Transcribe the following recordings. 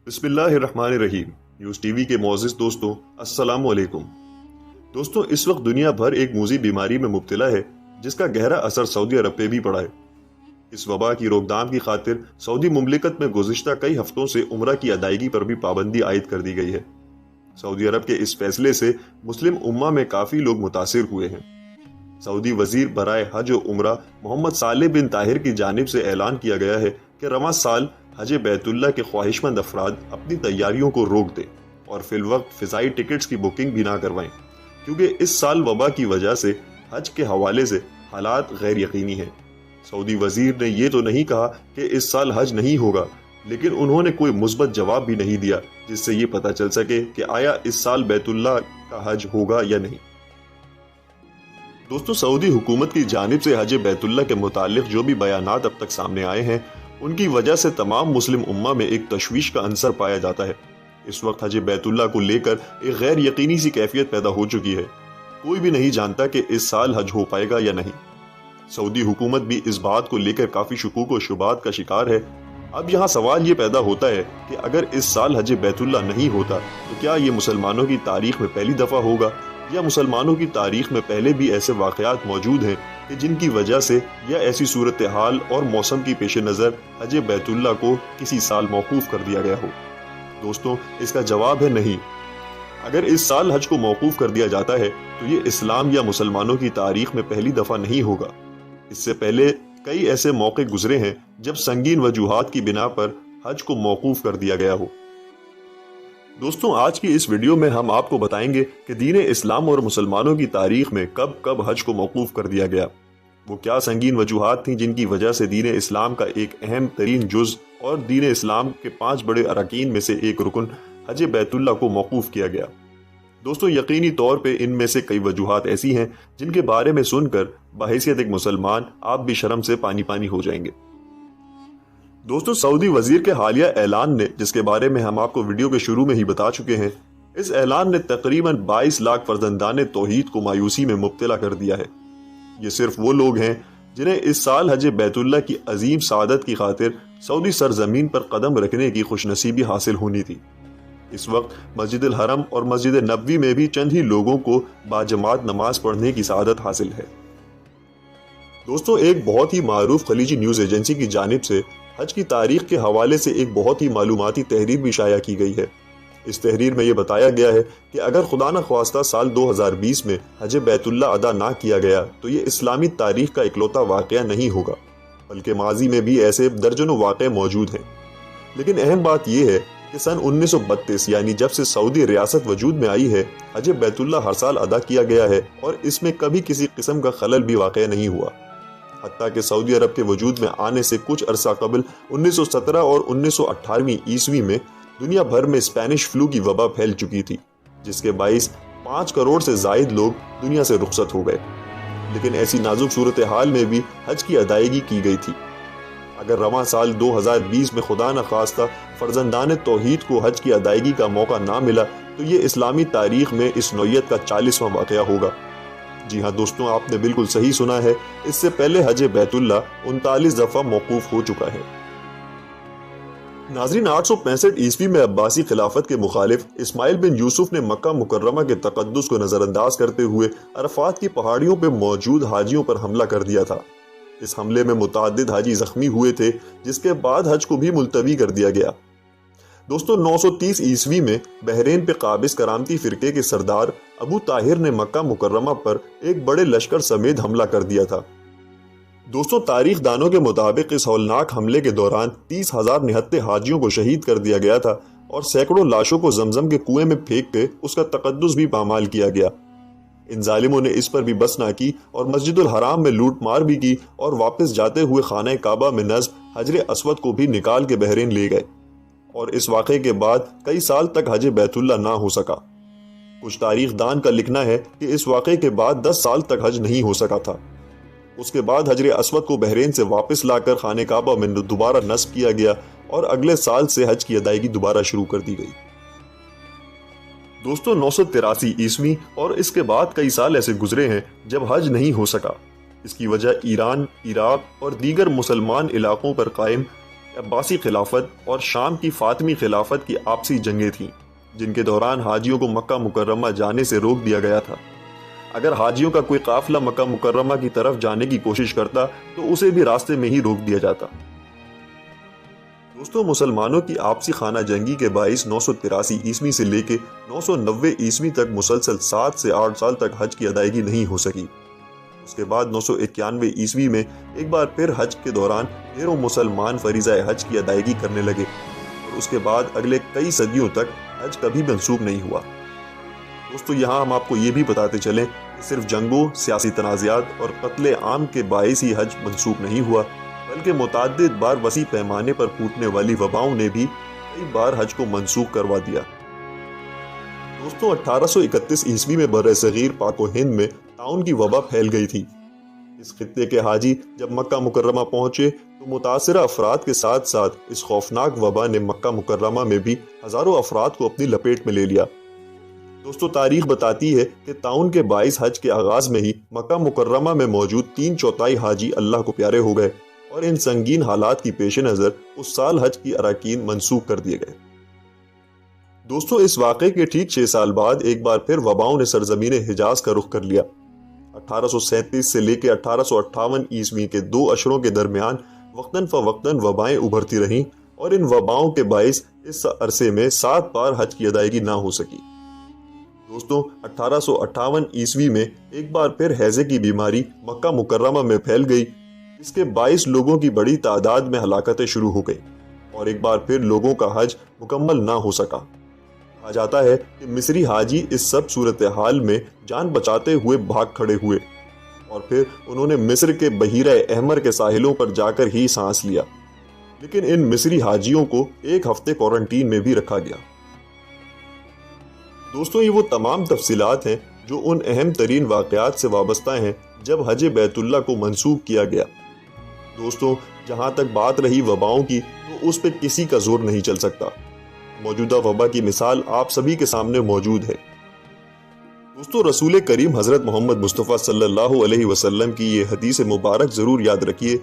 बिस्मिल्लाहिर्रहमानिर्रहीम। News TV के मोअज़्ज़िज़ दोस्तों, अस्सलाम वालेकुम। दोस्तों, इस वक्त दुनिया भर एक मूज़ी बीमारी में मुब्तला है जिसका गहरा असर सऊदी अरब पे भी पड़ा है। इस वबा की रोकथाम की खातिर सऊदी मुमलिकत में गुज़िश्ता कई हफ्तों से उम्रा की अदायगी पर भी पाबंदी आयद कर दी गई है। सऊदी अरब के इस फैसले से मुस्लिम उम्मा में काफ़ी लोग मुतासिर हुए हैं। सऊदी वजीर बराए हज और उम्रा मोहम्मद सालेह बिन ताहिर की जानिब से ऐलान किया गया है कि रवां साल हज बैतुल्लाह के ख्वाहिशमंद अफराद अपनी तैयारियों को रोक दें और फिलवक्त फ़िज़ाई टिकट्स की बुकिंग भी ना करवाएं, क्योंकि इस साल वबा की वजह से हज के हवाले से हालात गैर यकीनी हैं। सऊदी वजीर ने ये तो नहीं कहा कि इस साल हज नहीं होगा, लेकिन उन्होंने कोई मुस्बत जवाब भी नहीं दिया जिससे ये पता चल सके कि आया इस साल बैतुल्लाह का हज होगा या नहीं। दोस्तों, सऊदी हुकूमत की जानिब से हज बैतुल्लाह के मुतालिक जो भी बयानात अब तक सामने आए हैं, उनकी वजह से तमाम मुस्लिम उम्मा में एक तशवीश का अंसर पाया जाता है। इस वक्त हज बैतुल्लाह को लेकर एक गैर यकीनी सी कैफियत पैदा हो चुकी है। कोई भी नहीं जानता कि इस साल हज हो पाएगा या नहीं। सऊदी हुकूमत भी इस बात को लेकर काफी शुकूक और शुबात का शिकार है। अब यहाँ सवाल ये पैदा होता है कि अगर इस साल हज बैतुल्लाह नहीं होता तो क्या ये मुसलमानों की तारीख में पहली दफा होगा, या मुसलमानों की तारीख में पहले भी ऐसे वाक़यात मौजूद हैं कि जिनकी वजह से या ऐसी सूरत हाल और मौसम की पेश नज़र हज बैतुल्लाह को किसी साल मौकूफ़ कर दिया गया हो। दोस्तों, इसका जवाब है नहीं। अगर इस साल हज को मौकूफ़ कर दिया जाता है तो ये इस्लाम या मुसलमानों की तारीख में पहली दफ़ा नहीं होगा। इससे पहले कई ऐसे मौके गुजरे हैं जब संगीन वजूहात की बिना पर हज को मौकूफ़ कर दिया गया हो। दोस्तों, आज की इस वीडियो में हम आपको बताएंगे कि दीन इस्लाम और मुसलमानों की तारीख में कब कब हज को मौकूफ़ कर दिया गया। वो क्या संगीन वजूहात थी जिनकी वजह से दीन इस्लाम का एक अहम तरीन जुज़ और दीन इस्लाम के 5 बड़े अरकान में से एक रुकन हज बैतुल्लाह को मौकूफ़ किया गया। दोस्तों, यकीनी तौर पे इनमें से कई वजूहात ऐसी हैं जिनके बारे में सुनकर बहैसियत एक मुसलमान आप भी शर्म से पानी पानी हो जाएंगे। दोस्तों, सऊदी वजीर के हालिया ऐलान ने, जिसके बारे में हम आपको वीडियो के शुरू में ही बता चुके हैं, इस ऐलान ने तकरीबन 22 लाख फर्जंदाने तौहीद को मायूसी में मुब्तला कर दिया है। ये सिर्फ वो लोग हैं जिन्हें इस साल हज बैतुल्लाह की अजीम सादत की खातिर सऊदी सरजमीन पर कदम रखने की खुशनसीबी हासिल होनी थी। इस वक्त मस्जिद अल हरम और मस्जिद नबवी में भी चंद ही लोगों को बाजमात नमाज पढ़ने की सादत हासिल है। दोस्तों, एक बहुत ही मारूफ खलीजी न्यूज़ एजेंसी की जानिब से हज की तारीख के हवाले से एक बहुत ही मालूमाती तहरीर भी शाया की गई है। इस तहरीर में यह बताया गया है कि अगर खुदा न ख्वास्ता साल 2020 में हज बैतुल्लाह अदा ना किया गया तो ये इस्लामी तारीख का इकलौता वाक़या नहीं होगा, बल्कि माजी में भी ऐसे दर्जनों वाक़े मौजूद हैं। लेकिन अहम बात यह है कि सन 1932 यानी जब से सऊदी रियासत वजूद में आई है, हज बैतुल्लाह हर साल अदा किया गया है और इसमें कभी किसी किस्म का खलल भी वाक़या नहीं हुआ। हत्ता कि सऊदी अरब के वजूद में आने से कुछ अरसा कबल 1917 और 1918 ईस्वी में दुनिया भर में स्पेनिश फ्लू की वबा फैल चुकी थी, जिसके बाइस 5 करोड़ से जायद लोग दुनिया से रुखसत हो गए। लेकिन ऐसी नाजुक सूरत हाल में भी हज की अदायगी की गई थी। अगर रवां साल 2020 में खुदा न खास्ता फर्जंदान तौहीद को हज की अदायगी का मौका ना मिला तो ये इस्लामी तारीख में इस नौयत का 40वां वाक़या होगा। जी हाँ दोस्तों, आपने बिल्कुल सही सुना है। इससे पहले हज बैतुल्लाह 39 दफा मौकूफ हो चुका है। नाज़रीन, 865 ईस्वी में अब्बासी खिलाफत के मुखालिफ इस्माइल बिन यूसुफ ने मक्का मुकर्रमा के तकद्दुस को नजरअंदाज करते हुए अरफात की पहाड़ियों पर मौजूद हाजियों पर हमला कर दिया था। इस हमले में मुतअद्दिद हाजी जख्मी हुए थे, जिसके बाद हज को भी मुलतवी कर दिया गया। दोस्तों, 930 ईस्वी में बहरीन पे काबिज करामती फिरके के सरदार अबू ताहिर ने मक्का मुकर्रमा पर एक बड़े लश्कर समेत हमला कर दिया था। दोस्तों, तारीख दानों के मुताबिक इस हौलनाक हमले के दौरान 30,000 निहत्ते हाजियों को शहीद कर दिया गया था और सैकड़ों लाशों को जमजम के कुएं में फेंक के उसका तकद्दुस भी पामाल किया गया। इन जालिमों ने इस पर भी बस ना की और मस्जिदुल हराम में लूट मार भी की और वापस जाते हुए खाना काबा में नस्ब हजर अस्वद को भी निकाल के बहरीन ले गए और इस वाक़े के बाद कई साल तक हज बैतुल्लाह ना हो सका। कुछ तारीख दान का लिखना है कि इस वाक़े के बाद 10 साल तक हज नहीं हो सका था। उसके बाद हजर अस्वद को बहरीन से वापस लाकर खाने काबा में दोबारा नस्ब किया गया और अगले साल से हज की अदायगी दोबारा शुरू कर दी गई। दोस्तों, 983 ईस्वी और इसके बाद कई साल ऐसे गुजरे हैं जब हज नहीं हो सका। इसकी वजह ईरान, इराक और दीगर मुसलमान इलाकों पर कायम عباسی خلافت اور شام کی فاطمی خلافت کی آپسی جنگیں تھیں، جن کے دوران حاجیوں کو مکہ مکرمہ جانے سے روک دیا گیا تھا۔ اگر حاجیوں کا کوئی قافلہ مکہ مکرمہ کی طرف جانے کی کوشش کرتا تو اسے بھی راستے میں ہی روک دیا جاتا۔ دوستوں، مسلمانوں کی آپسی خانہ جنگی کے باعث 983 عیسوی سے لے کے 990 عیسوی تک مسلسل 7 سے 8 سال تک حج کی ادائیگی نہیں ہو سکی۔ اس کے بعد 991 عیسوی میں ایک بار پھر حج کے دوران ڈھیروں مسلمان فریضہ حج کی ادائیگی کرنے لگے، اور اس کے بعد اگلے کئی صدیوں تک حج کبھی منسوخ نہیں ہوا۔ دوستو، یہاں ہم آپ کو یہ بھی بتاتے چلیں کہ صرف جنگوں، سیاسی تنازعات اور قتل عام کے باعث ہی حج منسوخ نہیں ہوا، بلکہ متعدد بار وسیع پیمانے پر پھوٹنے والی وباؤں نے بھی کئی بار حج کو منسوخ کروا دیا۔ دوستو، 1831 عیسوی میں بر صغیر پاک و ہند میں طاعون کی وبا پھیل گئی تھی۔ اس خطے کے حاجی جب مکہ مکرمہ پہنچے تو متاثرہ افراد کے ساتھ ساتھ اس خوفناک وبا نے مکہ مکرمہ میں بھی ہزاروں افراد کو اپنی لپیٹ میں لے لیا۔ دوستو، تاریخ بتاتی ہے کہ طاعون کے باعث حج کے آغاز میں ہی مکہ مکرمہ میں موجود 3/4 حاجی اللہ کو پیارے ہو گئے، اور ان سنگین حالات کی پیش نظر اس سال حج کی اراکین منسوخ کر دیے گئے۔ دوستو، اس واقعے کے ٹھیک 6 سال بعد ایک بار پھر وباؤں نے سرزمین حجاز کا رخ کر لیا۔ 1837 سے لے کے 1858 عیسوی کے 2 اشروں کے درمیان وقتاً فوقتاً وبائیں ابھرتی رہیں، اور ان وباؤں کے باعث اس عرصے میں 7 بار حج کی ادائیگی نہ ہو سکی۔ دوستو، 1858 عیسوی میں ایک بار پھر ہیضے کی بیماری مکہ مکرمہ میں پھیل گئی، اس کے باعث لوگوں کی بڑی تعداد میں ہلاکتیں شروع ہو گئیں، اور ایک بار پھر لوگوں کا حج مکمل نہ ہو سکا۔ کہا جاتا ہے کہ مصری حاجی اس سب صورتحال میں جان بچاتے ہوئے بھاگ کھڑے ہوئے، اور پھر انہوں نے مصر کے بحیرہ احمر کے ساحلوں پر جا کر ہی سانس لیا، لیکن ان مصری حاجیوں کو 1 ہفتے کوارنٹین میں بھی رکھا گیا۔ دوستوں، یہ وہ تمام تفصیلات ہیں جو ان اہم ترین واقعات سے وابستہ ہیں جب حج بیت اللہ کو منسوخ کیا گیا۔ دوستوں، جہاں تک بات رہی وباؤں کی، تو اس پہ کسی کا زور نہیں چل سکتا۔ موجودہ وبا کی مثال آپ سبھی کے سامنے موجود ہے۔ دوستوں، رسول کریم حضرت محمد مصطفیٰ صلی اللہ علیہ وسلم کی یہ حدیث مبارک ضرور یاد رکھیے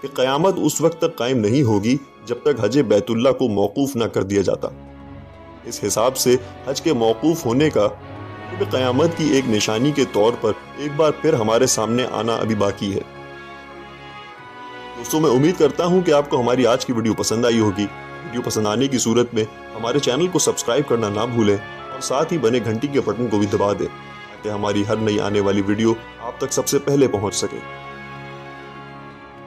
کہ قیامت اس وقت تک قائم نہیں ہوگی جب تک حج بیت اللہ کو موقوف نہ کر دیا جاتا۔ اس حساب سے حج کے موقوف ہونے کا قیامت کی ایک نشانی کے طور پر ایک بار پھر ہمارے سامنے آنا ابھی باقی ہے۔ دوستوں، میں امید کرتا ہوں کہ آپ کو ہماری آج کی ویڈیو پسند آئی ہوگی۔ ویڈیو پسند آنے کی صورت میں ہمارے چینل کو سبسکرائب کرنا نہ بھولیں، اور ساتھ ہی بنے گھنٹی کے بٹن کو بھی دبا دیں تاکہ ہماری ہر نئی آنے والی ویڈیو آپ تک سب سے پہلے پہنچ سکے۔